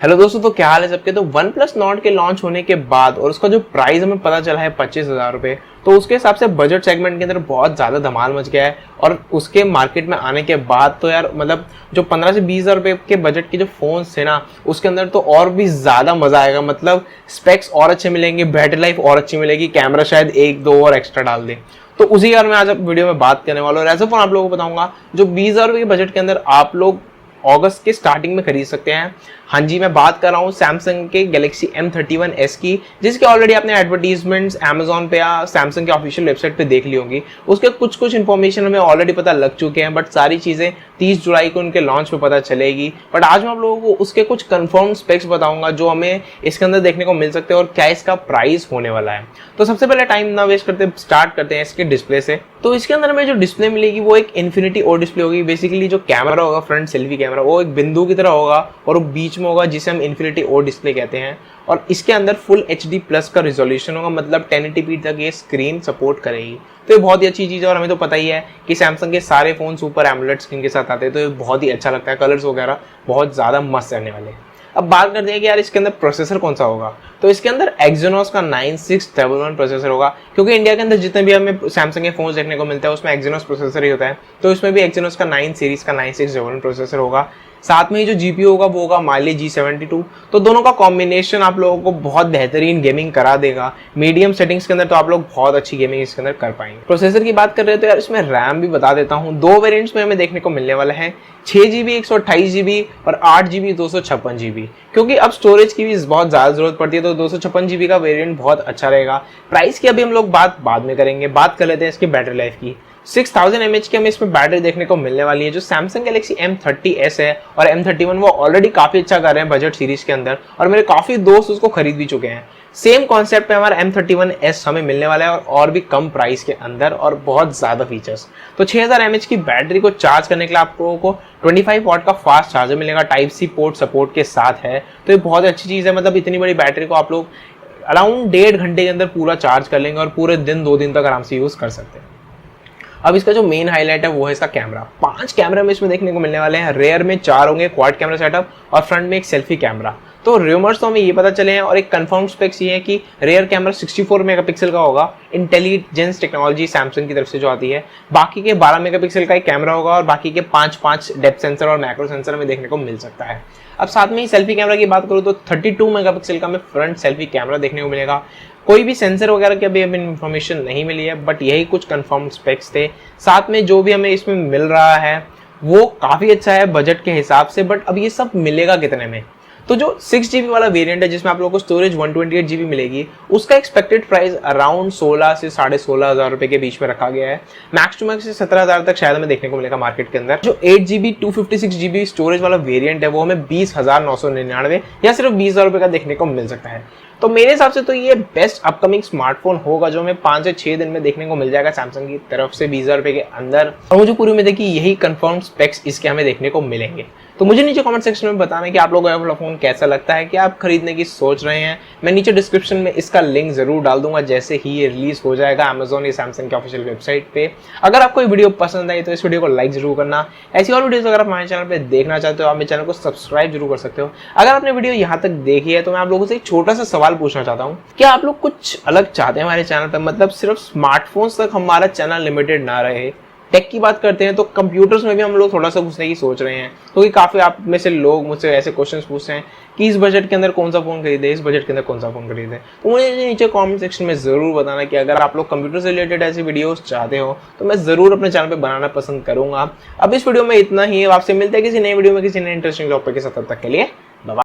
Hello दोस्तों, तो क्या हाल है सबके। तो वन प्लस नॉट के लॉन्च होने के बाद और उसका जो प्राइस हमें पता चला है 25,000 रुपये, तो उसके हिसाब से बजट सेगमेंट के अंदर बहुत ज़्यादा धमाल मच गया है। और उसके मार्केट में आने के बाद तो यार मतलब जो 15 से 20,000 रुपये के बजट के जो फ़ोन्स थे ना, उसके अंदर तो और भी ज़्यादा मज़ा आएगा। मतलब स्पेक्स और अच्छे मिलेंगे, बैटरी लाइफ और अच्छी मिलेगी, कैमरा शायद एक दो और एक्स्ट्रा डाल दे। तो उसी यार मैं आज वीडियो में बात करने वाला हूँ। और ऐसा फोन आप लोगों को बताऊंगा जो 20,000 रुपये के बजट के अंदर आप लोग अगस्त के स्टार्टिंग में खरीद सकते हैं। हाँ जी, मैं बात कर रहा हूँ सैमसंग के गैलेक्सी M31s की, जिसके ऑलरेडी आपने एडवर्टीजमेंट्स अमेजॉन पे या सैमसंग के ऑफिशियल वेबसाइट पे देख ली होंगी। उसके कुछ इन्फॉर्मेशन हमें ऑलरेडी पता लग चुके हैं, बट सारी चीज़ें 30 जुलाई को उनके लॉन्च पे पता चलेगी। बट आज मैं आप लोगों को उसके कुछ कंफर्म स्पेक्स बताऊंगा जो हमें इसके अंदर देखने को मिल सकते हैं और क्या इसका प्राइस होने वाला है। तो सबसे पहले टाइम ना वेस्ट करते स्टार्ट करते हैं इसके डिस्प्ले से। तो इसके अंदर हमें जो डिस्प्ले मिलेगी वो एक इन्फिनिटी ओ डिस्प्ले होगी। बेसिकली जो कैमरा होगा, फ्रंट सेल्फी कैमरा, वो एक बिंदु की तरह होगा और वो बीच में होगा, जिसे हम इन्फिनिटी ओ डिस्प्ले कहते हैं। और इसके अंदर फुल HD प्लस का रिजोल्यूशन होगा, मतलब 1080p तक ये स्क्रीन सपोर्ट करेगी। तो ये बहुत ही अच्छी चीज़ है। और हमें तो पता ही है कि सैमसंग के सारे फोन सुपर एमोलेड स्क्रीन के साथ आते हैं, तो ये बहुत ही अच्छा लगता है। कलर्स वगैरह बहुत ज़्यादा मस्त रहने वाले हैं। अब बात करते हैं कि यार इसके अंदर प्रोसेसर कौन सा होगा। तो इसके अंदर एक्जिनोस का 9611 प्रोसेसर होगा, क्योंकि इंडिया के अंदर जितने भी हमें सैमसंग के फोन देखने को मिलते हैं उसमें एक्जिनोस प्रोसेसर ही होता है। तो इसमें भी एक्जिनोस का 9 सीरीज का 9611 प्रोसेसर होगा। साथ में ही जो GPU होगा वो होगा माली G72। तो दोनों का कॉम्बिनेशन आप लोगों को बहुत बेहतरीन गेमिंग करा देगा। मीडियम सेटिंग्स के अंदर तो आप लोग बहुत अच्छी गेमिंग इसके अंदर कर पाएंगे। प्रोसेसर की बात कर रहे हो तो यार इसमें रैम भी बता देता हूँ। दो वेरिएंट्स में हमें देखने को मिलने वाला है, 6GB 128GB और 8GB 256GB। क्योंकि अब स्टोरेज की भी बहुत ज़्यादा जरूरत पड़ती है, तो 256GB का वेरिएंट बहुत अच्छा रहेगा। प्राइस की अभी हम लोग बात बाद में करेंगे। बात कर लेते हैं इसकी बैटरी लाइफ की। 6000 mAh की हमें इसमें बैटरी देखने को मिलने वाली है। जो सैमसंग गैलेक्सी M30s है और M31 वो ऑलरेडी काफ़ी अच्छा कर रहे हैं बजट सीरीज के अंदर, और मेरे काफ़ी दोस्त उसको खरीद भी चुके हैं। सेम कॉन्सेप्ट पे हमारा M31s हमें मिलने वाला है और भी कम प्राइस के अंदर और बहुत ज़्यादा फीचर्स। तो 6000 mAh की बैटरी को चार्ज करने के लिए आप लोगों को 25 वाट का फास्ट चार्जर मिलेगा, Type-C पोर्ट सपोर्ट के साथ है। तो ये बहुत अच्छी चीज़ है। मतलब इतनी बड़ी बैटरी को आप लोग अराउंड 1.5 घंटे के अंदर पूरा चार्ज कर लेंगे और पूरे दिन 2 दिन तक आराम से यूज़ कर सकते हैं। अब इसका जो मेन हाईलाइट है वो है इसका कैमरा। 5 कैमरा में इसमें देखने को मिलने वाले हैं। रेयर में 4 होंगे क्वाड कैमरा सेटअप और फ्रंट में एक सेल्फी कैमरा। तो रूमर्स तो हमें ये पता चले हैं और एक कंफर्म स्पेक्स ये है कि रेयर कैमरा 64 मेगापिक्सल का होगा, इंटेलिजेंस टेक्नोलॉजी सैमसंग की तरफ से जो आती है। बाकी के 12 मेगापिक्सल का एक कैमरा होगा और बाकी के 5 डेप्थ सेंसर और मैक्रो सेंसर हमें देखने को मिल सकता है। अब साथ में ही सेल्फी कैमरा की बात करूँ तो 32 मेगापिक्सल का हमें फ्रंट सेल्फी कैमरा देखने को मिलेगा। कोई भी सेंसर वगैरह की अभी हमें इन्फॉर्मेशन नहीं मिली है, बट यही कुछ कंफर्म स्पेक्स थे। साथ में जो भी हमें इसमें मिल रहा है वो काफ़ी अच्छा है बजट के हिसाब से। बट अब ये सब मिलेगा कितने में? तो जो 6GB वाला वेरिएंट है जिसमें आप लोगों को स्टोरेज 128GB मिलेगी, उसका एक्सपेक्टेड प्राइस अराउंड 16 से 16,500 रुपये के बीच में रखा गया है। मैक्स टू मैक्स 17,000 तक शायद हमें देखने को मिलेगा मार्केट के अंदर। जो 8GB 256GB स्टोरेज वाला वेरिएंट है वो हमें 20,999 या सिर्फ 20,000 रुपये का देखने को मिल सकता है। तो मेरे हिसाब से तो ये बेस्ट अपकमिंग स्मार्टफोन होगा जो हमें 5 से 6 दिन में देखने को मिल जाएगा सैमसंग की तरफ से 20,000 रुपये के अंदर। और मुझे पूरी उम्मीद है कि यही कंफर्म स्पेक्स इसके हमें देखने को मिलेंगे। तो मुझे नीचे कमेंट सेक्शन में बताना कि आप लोगों को ये फोन कैसा लगता है, क्या आप खरीदने की सोच रहे हैं। मैं नीचे डिस्क्रिप्शन में इसका लिंक जरूर डाल दूंगा जैसे ही ये रिलीज हो जाएगा अमेजॉन या सैमसंग के ऑफिशियल वेबसाइट पे। अगर आपको ये वीडियो पसंद आई तो इस वीडियो को लाइक जरूर करना। ऐसी और वीडियोस अगर आप हमारे चैनल पे देखना चाहते हो आप मेरे चैनल को सब्सक्राइब जरूर कर सकते हो। अगर आपने वीडियो यहाँ तक देखी है तो मैं आप लोगों से एक छोटा सा सवाल पूछना चाहता हूँ, क्या आप लोग कुछ अलग चाहते हैं हमारे चैनल पर? मतलब सिर्फ स्मार्टफोन्स तक हमारा चैनल लिमिटेड ना रहे। टेक की बात करते हैं तो कंप्यूटर्स में भी हम लोग थोड़ा सा घुसने की सोच रहे हैं, क्योंकि काफ़ी आप में से लोग मुझसे ऐसे क्वेश्चंस पूछते हैं कि इस बजट के अंदर कौन सा फ़ोन खरीदे, इस बजट के अंदर कौन सा फ़ोन खरीदे। तो मुझे नीचे कमेंट सेक्शन में ज़रूर बताना कि अगर आप लोग कंप्यूटर से रिलेटेड ऐसी वीडियोस चाहते हो तो मैं ज़रूर अपने चैनल पे बनाना पसंद करूँगा। अब इस वीडियो में इतना ही। आपसे मिलते हैं किसी नई वीडियो में किसी नए इंटरेस्टिंग टॉपिक के साथ। तब तक के लिए बाय।